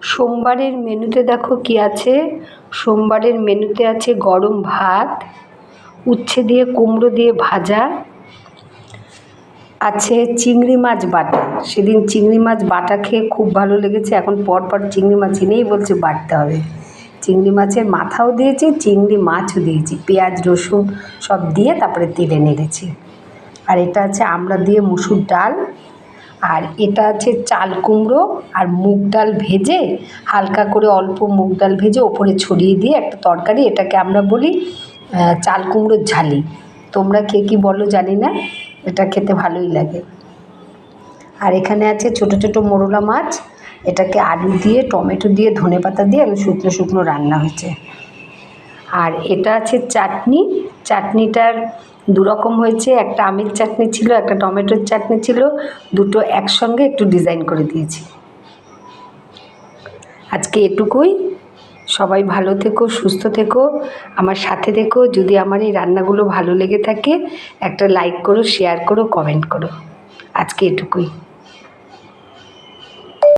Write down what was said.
সোমবারের মেনুতে দেখো কি আছে। সোমবারের মেনুতে আছে গরম ভাত, উচ্ছে দিয়ে কুমড়ো দিয়ে ভাজা, আছে চিংড়ি মাছ বাটা। সেদিন চিংড়ি মাছ বাটা খেয়ে খুব ভালো লেগেছে। এখন পরপর চিংড়ি মাছ এনেই বলছে বাটতে হবে। চিংড়ি মাছের মাথাও দিয়েছি, চিংড়ি মাছও দিয়েছি, পেঁয়াজ রসুন সব দিয়ে তারপরে তেলে নেড়েছি। আর এটা আছে আমড়া দিয়ে মুসুর ডাল, আর এটা আছে চাল কুমড়ো আর মুগ ডাল ভেজে, হালকা করে অল্প মুগ ডাল ভেজে ওপরে ছড়িয়ে দিয়ে একটা তরকারি। এটাকে আমরা বলি চাল কুমড়োর ঝালি। তোমরা কে কী বলো জানি না, এটা খেতে ভালোই লাগে। আর এখানে আছে ছোটো ছোটো মোরলা মাছ, এটাকে আলু দিয়ে টমেটো দিয়ে ধনেপাতা দিয়ে শুকনো শুকনো রান্না হয়েছে। আর এটা আছে চাটনি। চাটনিটার দুরকম হয়েছে, একটা আমের চাটনি ছিল, একটা টমেটোর চাটনি ছিল, দুটো একসঙ্গে একটু ডিজাইন করে দিয়েছি। আজকে এটুকুই। সবাই ভালো থেকো, সুস্থ থেকো, আমার সাথে থেকো। যদি আমার এই রান্নাগুলো ভালো লেগে থাকে একটা লাইক করো, শেয়ার করো, কমেন্ট করো। আজকে এটুকুই।